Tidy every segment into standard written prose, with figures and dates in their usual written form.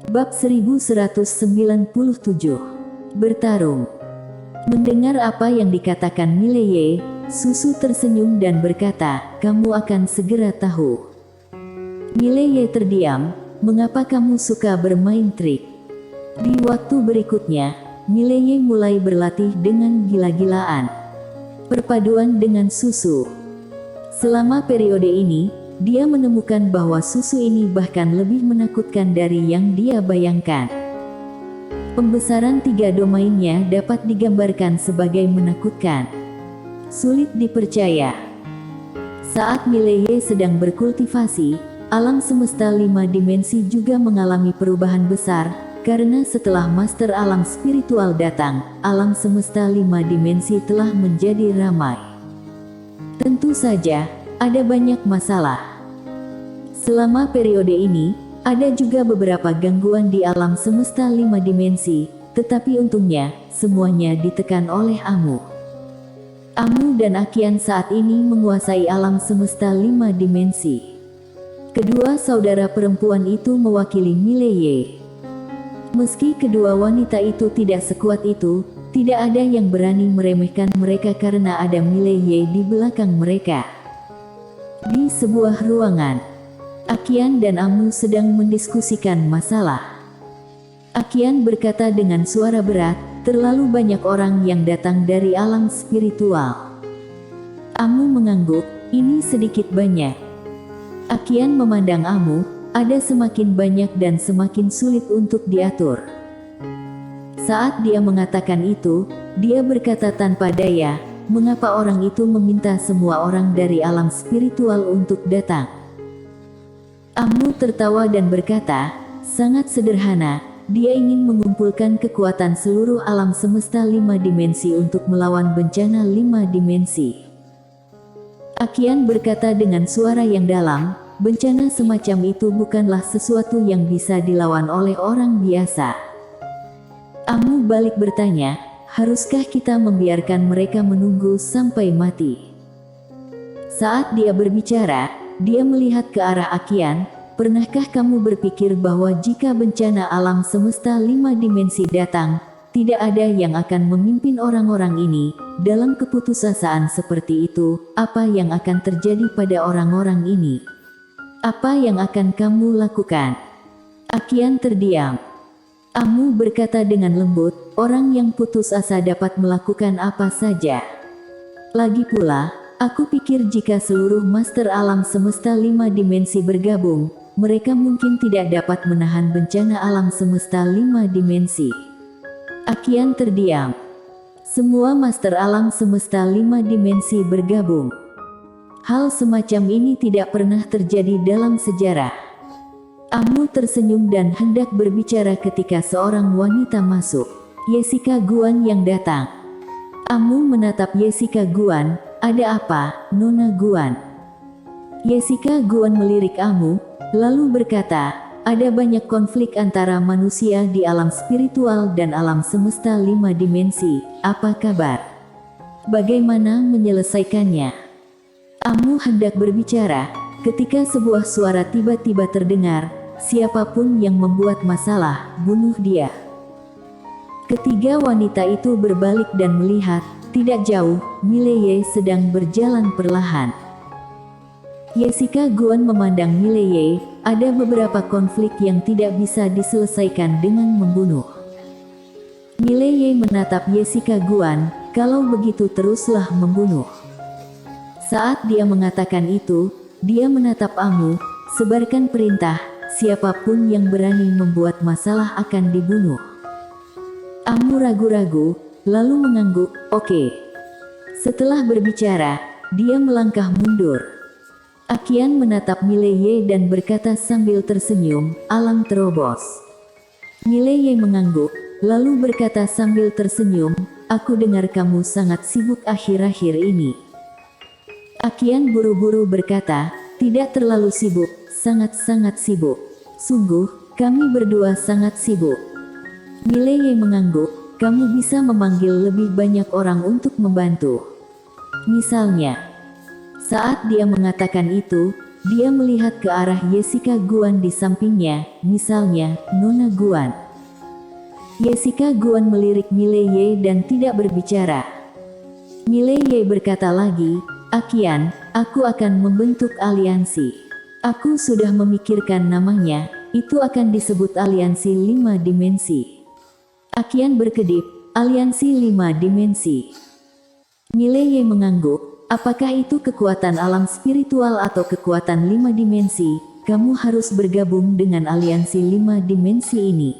Bab 1197. Bertarung. Mendengar apa yang dikatakan Mileye, Susu tersenyum dan berkata, "Kamu akan segera tahu." Mileye terdiam. "Mengapa kamu suka bermain trik?" Di waktu berikutnya, Mileye mulai berlatih dengan gila-gilaan. Perpaduan dengan susu. Selama periode ini, dia menemukan bahwa susu ini bahkan lebih menakutkan dari yang dia bayangkan. Pembesaran 3 domainnya dapat digambarkan sebagai menakutkan. Sulit dipercaya. Saat Mileye sedang berkultivasi, alam semesta 5 dimensi juga mengalami perubahan besar, karena setelah Master Alam Spiritual datang, alam semesta 5 dimensi telah menjadi ramai. Tentu saja, ada banyak masalah. Selama periode ini, ada juga beberapa gangguan di alam semesta 5 dimensi, tetapi untungnya, semuanya ditekan oleh Amu. Amu dan Akian saat ini menguasai alam semesta 5 dimensi. Kedua saudara perempuan itu mewakili Mileye. Meski kedua wanita itu tidak sekuat itu, tidak ada yang berani meremehkan mereka karena ada Mileye di belakang mereka. Di sebuah ruangan, Akian dan Amu sedang mendiskusikan masalah. Akian berkata dengan suara berat, "Terlalu banyak orang yang datang dari alam spiritual." Amu mengangguk, "Ini sedikit banyak." Akian memandang Amu, "Ada semakin banyak dan semakin sulit untuk diatur." Saat dia mengatakan itu, dia berkata tanpa daya, "Mengapa orang itu meminta semua orang dari alam spiritual untuk datang?" Amu tertawa dan berkata, "Sangat sederhana. Dia ingin mengumpulkan kekuatan seluruh alam semesta 5 dimensi untuk melawan bencana 5 dimensi." Akian berkata dengan suara yang dalam, "Bencana semacam itu bukanlah sesuatu yang bisa dilawan oleh orang biasa." Amu balik bertanya, "Haruskah kita membiarkan mereka menunggu sampai mati?" Saat dia berbicara, dia melihat ke arah Akian. "Pernahkah kamu berpikir bahwa jika bencana alam semesta 5 dimensi datang, tidak ada yang akan memimpin orang-orang ini? Dalam keputusasaan seperti itu, apa yang akan terjadi pada orang-orang ini? Apa yang akan kamu lakukan?" Akian terdiam. Amu berkata dengan lembut, "Orang yang putus asa dapat melakukan apa saja. Lagi pula, aku pikir jika seluruh master alam semesta 5 dimensi bergabung, mereka mungkin tidak dapat menahan bencana alam semesta 5 dimensi." Akian terdiam. Semua master alam semesta 5 dimensi bergabung. Hal semacam ini tidak pernah terjadi dalam sejarah. Amu tersenyum dan hendak berbicara ketika seorang wanita masuk. Jessica Guan yang datang. Amu menatap Jessica Guan. "Ada apa, Nona Guan?" Jessica Guan melirik Amu, lalu berkata, "Ada banyak konflik antara manusia di alam spiritual dan alam semesta 5 dimensi. Apa kabar? Bagaimana menyelesaikannya?" Amu hendak berbicara, ketika sebuah suara tiba-tiba terdengar, "Siapapun yang membuat masalah, bunuh dia." Ketiga wanita itu berbalik dan melihat, tidak jauh, Mileye sedang berjalan perlahan. Jessica Guan memandang Mileye, ada beberapa konflik yang tidak bisa diselesaikan dengan membunuh. Mileye menatap Jessica Guan, "Kalau begitu teruslah membunuh." Saat dia mengatakan itu, dia menatap Amu, "Sebarkan perintah, siapapun yang berani membuat masalah akan dibunuh." Amu ragu-ragu, lalu mengangguk, "Oke." Setelah berbicara, dia melangkah mundur. Akian menatap Mileye dan berkata sambil tersenyum, "Alam terobos." Mileye mengangguk, lalu berkata sambil tersenyum, "Aku dengar kamu sangat sibuk akhir-akhir ini." Akian buru-buru berkata, "Tidak terlalu sibuk, sangat-sangat sibuk. Sungguh, kami berdua sangat sibuk." Mileye mengangguk, "Kamu bisa memanggil lebih banyak orang untuk membantu. Misalnya." Saat dia mengatakan itu, dia melihat ke arah Jessica Guan di sampingnya, misalnya, Nona Guan. Jessica Guan melirik Mileye dan tidak berbicara. Mileye berkata lagi, Aqian, aku akan membentuk aliansi. Aku sudah memikirkan namanya, itu akan disebut aliansi 5 dimensi. Aqian berkedip, aliansi 5 dimensi. Mileye mengangguk, apakah itu kekuatan alam spiritual atau kekuatan 5 dimensi? Kamu harus bergabung dengan aliansi 5 dimensi ini.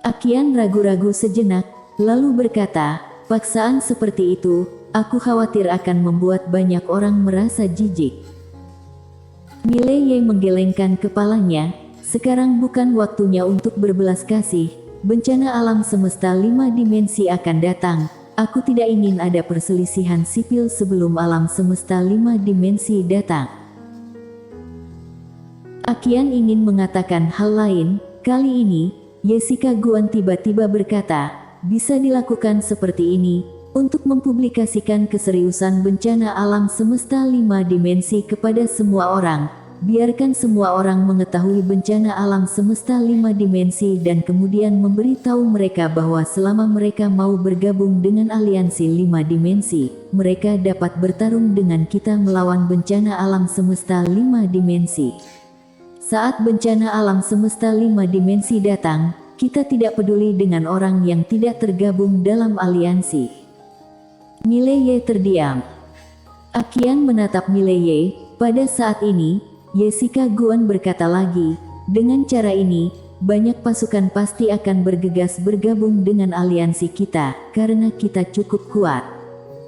Aqian ragu-ragu sejenak, lalu berkata, paksaan seperti itu, aku khawatir akan membuat banyak orang merasa jijik. Mileye menggelengkan kepalanya, sekarang bukan waktunya untuk berbelas kasih, bencana alam semesta 5 dimensi akan datang, aku tidak ingin ada perselisihan sipil sebelum alam semesta 5 dimensi datang. Aqian ingin mengatakan hal lain, kali ini, Jessica Guan tiba-tiba berkata, bisa dilakukan seperti ini, untuk mempublikasikan keseriusan bencana alam semesta 5 dimensi kepada semua orang, biarkan semua orang mengetahui bencana alam semesta 5 dimensi dan kemudian memberitahu mereka bahwa selama mereka mau bergabung dengan aliansi 5 dimensi, mereka dapat bertarung dengan kita melawan bencana alam semesta 5 dimensi. Saat bencana alam semesta 5 dimensi datang, kita tidak peduli dengan orang yang tidak tergabung dalam aliansi. Mileye terdiam. Aqian menatap Mileye. Pada saat ini, Jessica Guan berkata lagi, dengan cara ini, banyak pasukan pasti akan bergegas bergabung dengan aliansi kita, karena kita cukup kuat.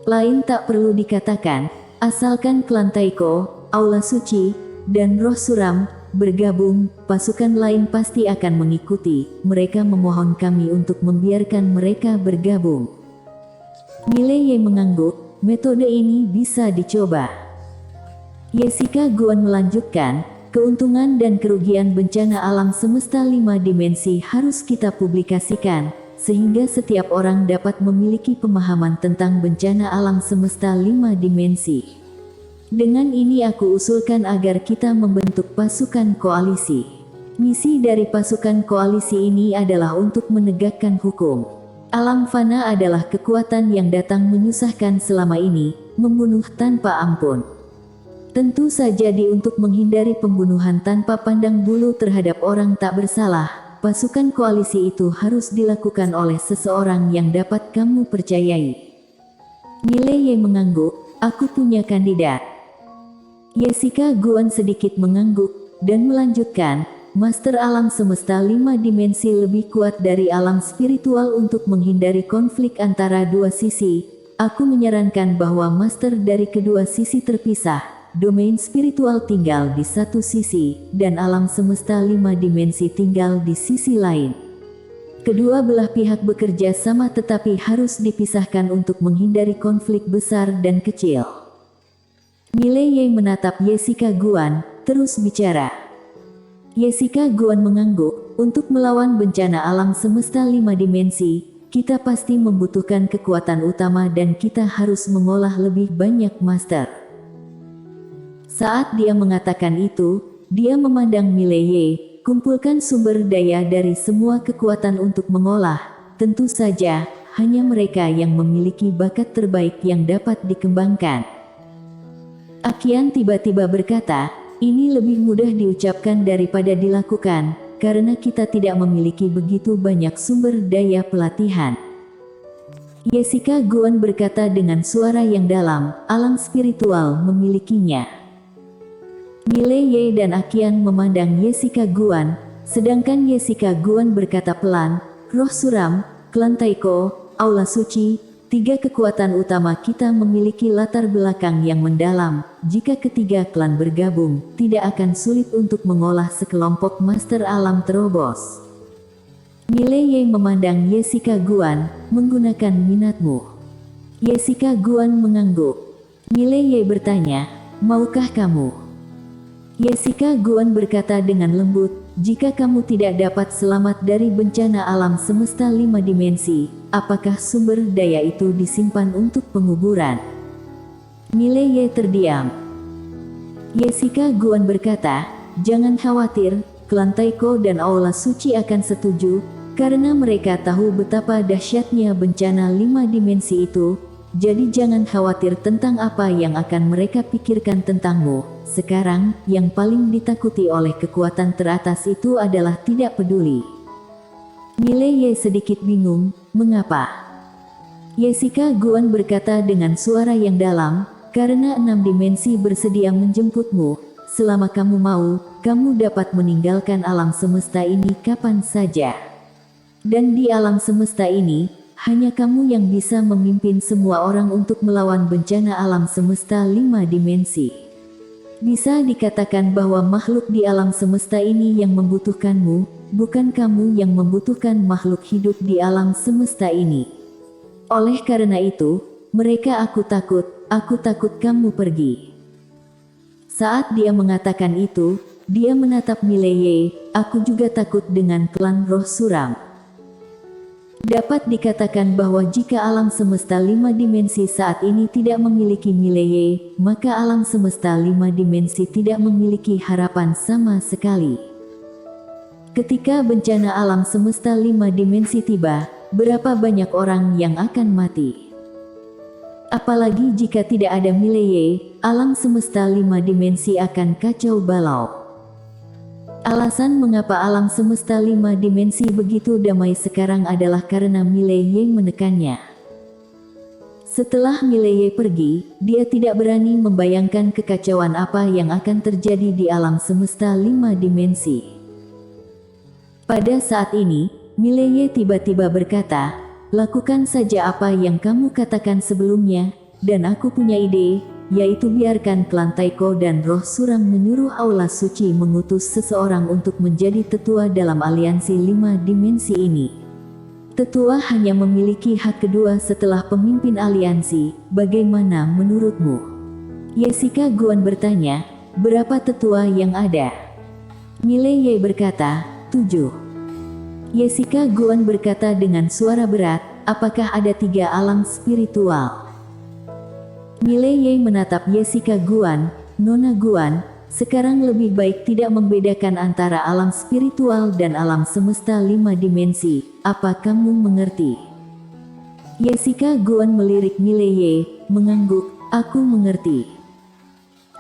Lain tak perlu dikatakan, asalkan klan Taiko, Aula Suci, dan Roh Suram bergabung, pasukan lain pasti akan mengikuti. Mereka memohon kami untuk membiarkan mereka bergabung. Mileye mengangguk, metode ini bisa dicoba. Jessica Guan melanjutkan, keuntungan dan kerugian bencana alam semesta 5 dimensi harus kita publikasikan, sehingga setiap orang dapat memiliki pemahaman tentang bencana alam semesta 5 dimensi. Dengan ini aku usulkan agar kita membentuk pasukan koalisi. Misi dari pasukan koalisi ini adalah untuk menegakkan hukum. Alam fana adalah kekuatan yang datang menyusahkan selama ini, membunuh tanpa ampun. Tentu saja untuk menghindari pembunuhan tanpa pandang bulu terhadap orang tak bersalah, pasukan koalisi itu harus dilakukan oleh seseorang yang dapat kamu percayai. Mileye mengangguk, aku punya kandidat. Jessica Guan sedikit mengangguk, dan melanjutkan, Master alam semesta 5 dimensi lebih kuat dari alam spiritual untuk menghindari konflik antara dua sisi. Aku menyarankan bahwa Master dari kedua sisi terpisah, domain spiritual tinggal di satu sisi, dan alam semesta 5 dimensi tinggal di sisi lain. Kedua belah pihak bekerja sama tetapi harus dipisahkan untuk menghindari konflik besar dan kecil. Mileye menatap Jessica Guan, terus bicara. Jessica Guan mengangguk, untuk melawan bencana alam semesta 5 dimensi, kita pasti membutuhkan kekuatan utama dan kita harus mengolah lebih banyak master. Saat dia mengatakan itu, dia memandang Mileye, kumpulkan sumber daya dari semua kekuatan untuk mengolah, tentu saja, hanya mereka yang memiliki bakat terbaik yang dapat dikembangkan. Aqian tiba-tiba berkata, ini lebih mudah diucapkan daripada dilakukan, karena kita tidak memiliki begitu banyak sumber daya pelatihan. Jessica Guan berkata dengan suara yang dalam, alam spiritual memilikinya. Mileye dan Aqian memandang Jessica Guan, sedangkan Jessica Guan berkata pelan, Roh Suram, Klan Taiko, Aula Suci, 3 kekuatan utama kita memiliki latar belakang yang mendalam. Jika ketiga klan bergabung, tidak akan sulit untuk mengolah sekelompok master alam terobos. Mileye memandang Jessica Guan, menggunakan minatmu. Jessica Guan mengangguk. Mileye bertanya, maukah kamu? Jessica Guan berkata dengan lembut, jika kamu tidak dapat selamat dari bencana alam semesta 5 dimensi, apakah sumber daya itu disimpan untuk penguburan? Mileye terdiam. Jessica Guan berkata, jangan khawatir, klan Taiko dan Aula Suci akan setuju, karena mereka tahu betapa dahsyatnya bencana 5 dimensi itu, jadi jangan khawatir tentang apa yang akan mereka pikirkan tentangmu. Sekarang, yang paling ditakuti oleh kekuatan teratas itu adalah tidak peduli. Mileye sedikit bingung, mengapa? Jessica Guan berkata dengan suara yang dalam, karena 6 dimensi bersedia menjemputmu, selama kamu mau, kamu dapat meninggalkan alam semesta ini kapan saja. Dan di alam semesta ini, hanya kamu yang bisa memimpin semua orang untuk melawan bencana alam semesta 5 dimensi. Bisa dikatakan bahwa makhluk di alam semesta ini yang membutuhkanmu, bukan kamu yang membutuhkan makhluk hidup di alam semesta ini. Oleh karena itu, mereka aku takut kamu pergi. Saat dia mengatakan itu, dia menatap Mileye, aku juga takut dengan klan roh suram. Dapat dikatakan bahwa jika alam semesta 5 dimensi saat ini tidak memiliki Mileye, maka alam semesta 5 dimensi tidak memiliki harapan sama sekali. Ketika bencana alam semesta 5 dimensi tiba, berapa banyak orang yang akan mati? Apalagi jika tidak ada Mileye, alam semesta 5 dimensi akan kacau balau. Alasan mengapa alam semesta 5 dimensi begitu damai sekarang adalah karena Mileye menekannya. Setelah Mileye pergi, dia tidak berani membayangkan kekacauan apa yang akan terjadi di alam semesta 5 dimensi. Pada saat ini, Mileye tiba-tiba berkata, lakukan saja apa yang kamu katakan sebelumnya, dan aku punya ide, yaitu biarkan klan Taiko dan roh suram menyuruh Aula Suci mengutus seseorang untuk menjadi tetua dalam aliansi 5 dimensi ini. Tetua hanya memiliki hak kedua setelah pemimpin aliansi, bagaimana menurutmu? Jessica Guan bertanya, berapa tetua yang ada? Mileye berkata, 7. Jessica Guan berkata dengan suara berat, apakah ada 3 alam spiritual? Mileye menatap Jessica Guan, Nona Guan, sekarang lebih baik tidak membedakan antara alam spiritual dan alam semesta 5 dimensi, apa kamu mengerti? Jessica Guan melirik Mileye, mengangguk, aku mengerti.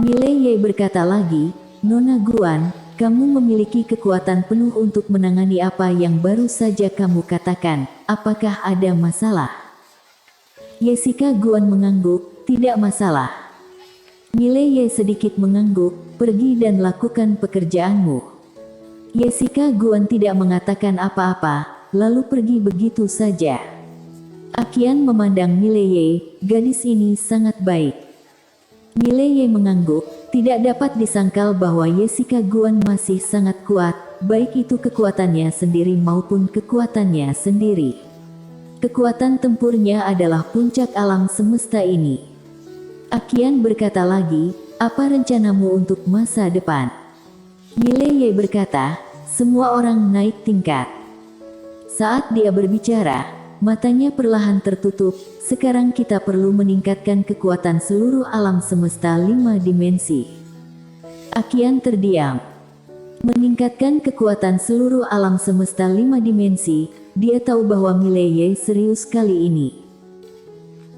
Mileye berkata lagi, Nona Guan, kamu memiliki kekuatan penuh untuk menangani apa yang baru saja kamu katakan, apakah ada masalah? Jessica Guan mengangguk, tidak masalah. Mileye sedikit mengangguk, pergi dan lakukan pekerjaanmu. Jessica Guan tidak mengatakan apa-apa, lalu pergi begitu saja. Aqian memandang Mileye, gadis ini sangat baik. Mileye mengangguk, tidak dapat disangkal bahwa Jessica Guan masih sangat kuat, baik itu kekuatannya sendiri maupun kekuatannya sendiri. Kekuatan tempurnya adalah puncak alam semesta ini. Aqian berkata lagi, apa rencanamu untuk masa depan? Mileye berkata, semua orang naik tingkat. Saat dia berbicara, matanya perlahan tertutup, sekarang kita perlu meningkatkan kekuatan seluruh alam semesta 5 dimensi. Aqian terdiam. Meningkatkan kekuatan seluruh alam semesta 5 dimensi, dia tahu bahwa Mileye serius kali ini.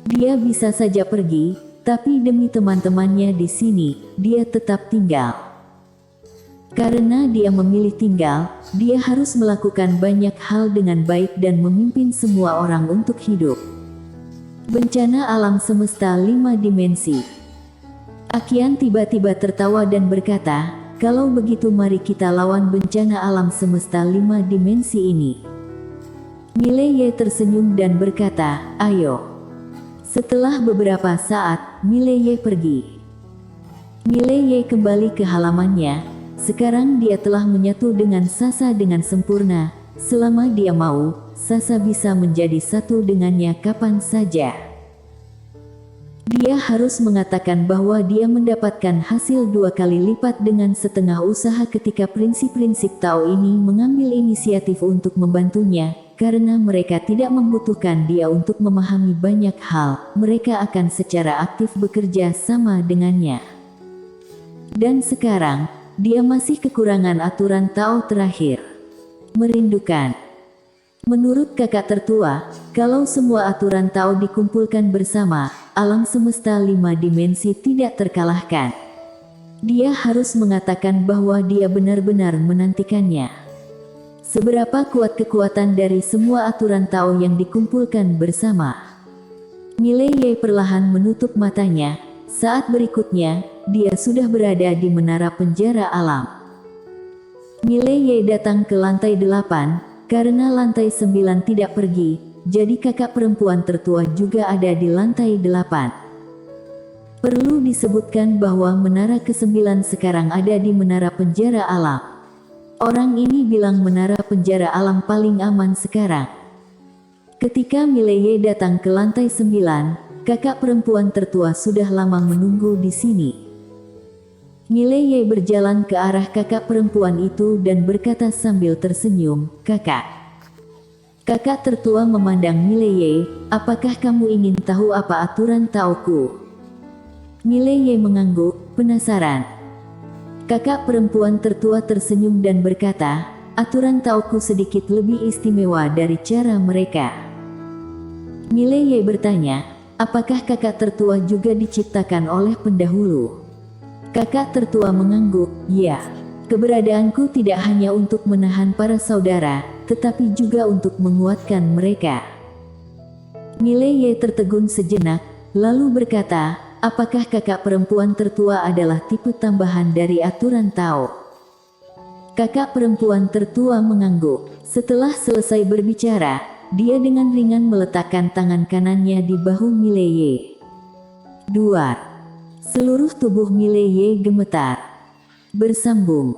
Dia bisa saja pergi, tapi demi teman-temannya di sini, dia tetap tinggal. Karena dia memilih tinggal, dia harus melakukan banyak hal dengan baik dan memimpin semua orang untuk hidup. Bencana alam semesta 5 dimensi. Aqian tiba-tiba tertawa dan berkata, kalau begitu mari kita lawan bencana alam semesta 5 dimensi ini. Mileye tersenyum dan berkata, ayo. Setelah beberapa saat, Mileye pergi. Mileye kembali ke halamannya. Sekarang dia telah menyatu dengan Sasa dengan sempurna. Selama dia mau, Sasa bisa menjadi satu dengannya kapan saja. Dia harus mengatakan bahwa dia mendapatkan hasil 2 kali lipat dengan setengah usaha ketika prinsip-prinsip Tao ini mengambil inisiatif untuk membantunya, karena mereka tidak membutuhkan dia untuk memahami banyak hal, mereka akan secara aktif bekerja sama dengannya. Dan sekarang, dia masih kekurangan aturan Tao terakhir. Merindukan. Menurut kakak tertua, kalau semua aturan Tao dikumpulkan bersama, alam semesta 5 dimensi tidak terkalahkan. Dia harus mengatakan bahwa dia benar-benar menantikannya. Seberapa kuat kekuatan dari semua aturan Tao yang dikumpulkan bersama? Mileye perlahan menutup matanya. Saat berikutnya, dia sudah berada di menara penjara alam. Mileye datang ke lantai 8. Karena lantai 9 tidak pergi, jadi kakak perempuan tertua juga ada di lantai 8. Perlu disebutkan bahwa menara ke-9 sekarang ada di menara penjara alam. Orang ini bilang menara penjara alam paling aman sekarang. Ketika Mileye datang ke lantai 9, kakak perempuan tertua sudah lama menunggu di sini. Mileye berjalan ke arah kakak perempuan itu dan berkata sambil tersenyum, "Kakak." Kakak tertua memandang Mileye, "Apakah kamu ingin tahu apa aturan Taoku?" Mileye mengangguk, penasaran. Kakak perempuan tertua tersenyum dan berkata, "Aturan Taoku sedikit lebih istimewa dari cara mereka." Mileye bertanya, "Apakah kakak tertua juga diciptakan oleh pendahulu?" Kakak tertua mengangguk, "Ya. Keberadaanku tidak hanya untuk menahan para saudara, tetapi juga untuk menguatkan mereka." Mileye tertegun sejenak, lalu berkata, "Apakah kakak perempuan tertua adalah tipe tambahan dari aturan Tao?" Kakak perempuan tertua mengangguk. Setelah selesai berbicara, dia dengan ringan meletakkan tangan kanannya di bahu Mileye. Duar. Seluruh tubuh Mileye gemetar. Bersambung.